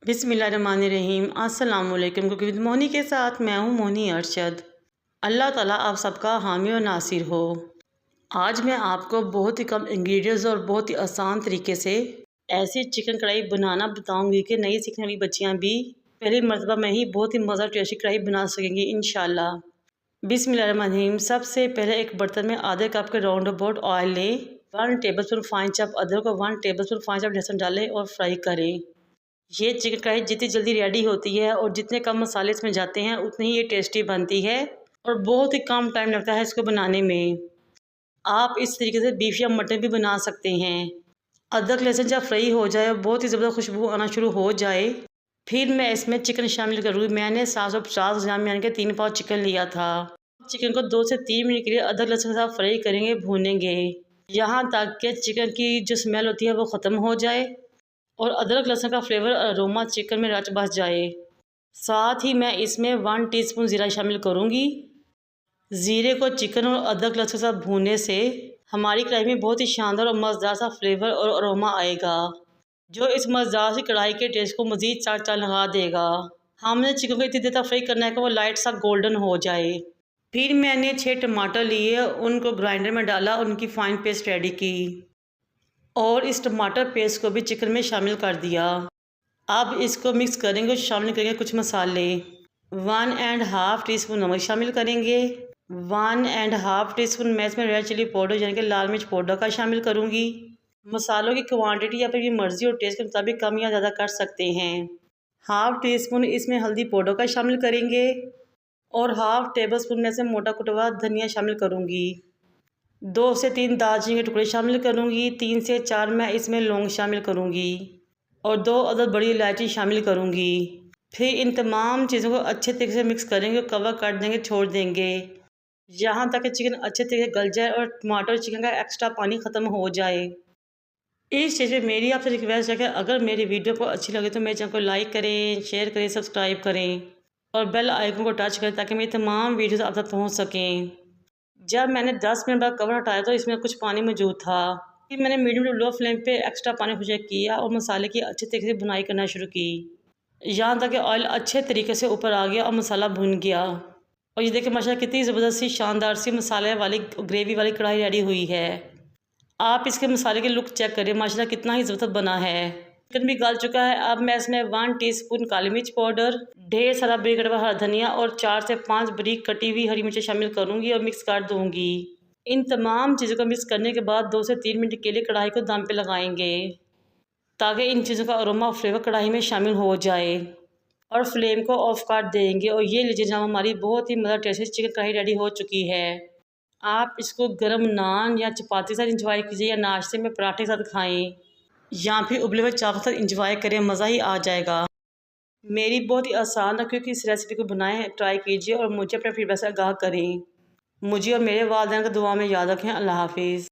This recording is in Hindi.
बिस्मिल्लाहिर्रहमानिर्रहीम। अस्सलाम वालेकुम। कुकिंग विद मोनी के साथ मैं हूँ मोनी अरशद। अल्लाह ताला आप सबका हामी और नासिर हो। आज मैं आपको बहुत ही कम इंग्रेडिएंट्स और बहुत ही आसान तरीके से ऐसी चिकन कढ़ाई बनाना बताऊंगी कि नई सीखने वाली बच्चियाँ भी पहली मरतबा में ही बहुत ही मज़ा टेस्टी कढ़ाई बना सकेंगी इंशाल्लाह। बिस्मिल्लाहिर्रहमानिर्रहीम। सबसे पहले एक बर्तन में आधे कप के राउंड अबाउट ऑयल लें। 1 टेबलस्पून फाइन चॉप अदरक और 1 टेबलस्पून फाइन चॉप लहसुन डालें और फ्राई करें। ये चिकन कढ़ाई जितनी जल्दी रेडी होती है और जितने कम मसाले इसमें जाते हैं उतनी ही ये टेस्टी बनती है और बहुत ही कम टाइम लगता है इसको बनाने में। आप इस तरीके से बीफ या मटन भी बना सकते हैं। अदरक लहसुन जब फ्राई हो जाए और बहुत ही ज़बरदस्त खुशबू आना शुरू हो जाए फिर मैं इसमें चिकन शामिल करूँगी। मैंने 750 ग्राम यानी कि 3 पाव चिकन लिया था। चिकन को 2 से 3 मिनट के लिए अदरक लहसुन के साथ फ्राई करेंगे, भूनेंगे यहाँ तक कि चिकन की जो स्मेल होती है वो ख़त्म हो जाए और अदरक लहसुन का फ्लेवर अरोमा चिकन में रच बस जाए। साथ ही मैं इसमें 1 टीस्पून ज़ीरा शामिल करूँगी। ज़ीरे को चिकन और अदरक लहसुन के साथ भूनने से हमारी कढ़ाई में बहुत ही शानदार और मज़ेदार सा फ्लेवर और अरोमा आएगा जो इस मज़ेदार सी कढ़ाई के टेस्ट को मज़ीद 4 लगा देगा। हमने चिकन को इतनी देर तक फ्राई करना है कि वो लाइट सा गोल्डन हो जाए। फिर मैंने 6 टमाटर लिए, उनको ग्राइंडर में डाला, उनकी फ़ाइन पेस्ट रेडी की और इस टमाटर पेस्ट को भी चिकन में शामिल कर दिया। अब इसको मिक्स करेंगे और शामिल करेंगे कुछ मसाले। 1.5 टीस्पून नमक शामिल करेंगे। 1.5 टीस्पून मैं इसमें रेड चिली पाउडर यानी कि लाल मिर्च पाउडर का शामिल करूँगी। मसालों की क्वांटिटी आप अपनी मर्ज़ी और टेस्ट के मुताबिक कम या ज़्यादा कर सकते हैं। 1/2 टीस्पून इसमें हल्दी पाउडर का शामिल करेंगे और 1/2 टेबलस्पून में से मोटा कुटा हुआ धनिया शामिल करूँगी। 2 से 3 दालचीनी के टुकड़े शामिल करूँगी। 3 से 4 मैं इसमें लौंग शामिल करूँगी और 2 अदद बड़ी इलायची शामिल करूँगी। फिर इन तमाम चीज़ों को अच्छे तरीके से मिक्स करेंगे और कवर कर देंगे, छोड़ देंगे यहाँ तक कि चिकन अच्छे तरीके से गल जाए और टमाटर और चिकन का एक्स्ट्रा पानी ख़त्म हो जाए। इस स्टेज पे मेरी आपसे रिक्वेस्ट है कि अगर मेरी वीडियो को अच्छी लगे तो मेरे चैनल को लाइक करें, शेयर करें, सब्सक्राइब करें और बेल आइकन को टच करें ताकि मेरी तमाम वीडियोज़ आप तक पहुँच सकें। जब मैंने 10 मिनट बाद कवर हटाया तो इसमें कुछ पानी मौजूद था। फिर मैंने मीडियम टू लो फ्लेम पे एक्स्ट्रा पानी खुशक किया और मसाले की अच्छे तरीके से बुनाई करना शुरू की यहाँ तक कि ऑयल अच्छे तरीके से ऊपर आ गया और मसाला भुन गया। और ये देखिए माशाल्लाह कितनी ज़बरदस्त सी शानदार सी मसाले वाली ग्रेवी वाली कढ़ाई रेडी हुई है। आप इसके मसाले के लुक चेक करें, माशाल्लाह कितना ही ज़बरदस्त बना है। चिकन भी गल चुका है। अब मैं इसमें 1 टीस्पून काली मिर्च पाउडर, ढेर सारा बारीक कटा हुआ हरा धनिया और 4 से 5 बारीक कटी हुई हरी मिर्चें शामिल करूँगी और मिक्स कर दूँगी। इन तमाम चीज़ों को मिक्स करने के बाद 2 से 3 मिनट के लिए कढ़ाई को दम पे लगाएंगे ताकि इन चीज़ों का अरोमा फ्लेवर कढ़ाई में शामिल हो जाए और फ्लेम को ऑफ कर देंगे। और ये लीजिए जनाब हमारी बहुत ही मज़ेदार टेस्टी चिकन कढ़ाई रेडी हो चुकी है। आप इसको गरम नान या चपाती के साथ इंजॉय कीजिए या नाश्ते में पराठे के साथ खाएँ या फिर उबले हुए चावल के साथ इंजॉय करें, मज़ा ही आ जाएगा। मेरी बहुत ही आसान है क्योंकि इस रेसिपी को बनाएं, ट्राई कीजिए और मुझे अपने फीडबैक से आगाह करें। मुझे और मेरे वालिदैन को दुआ में याद रखें। अल्लाह हाफिज़।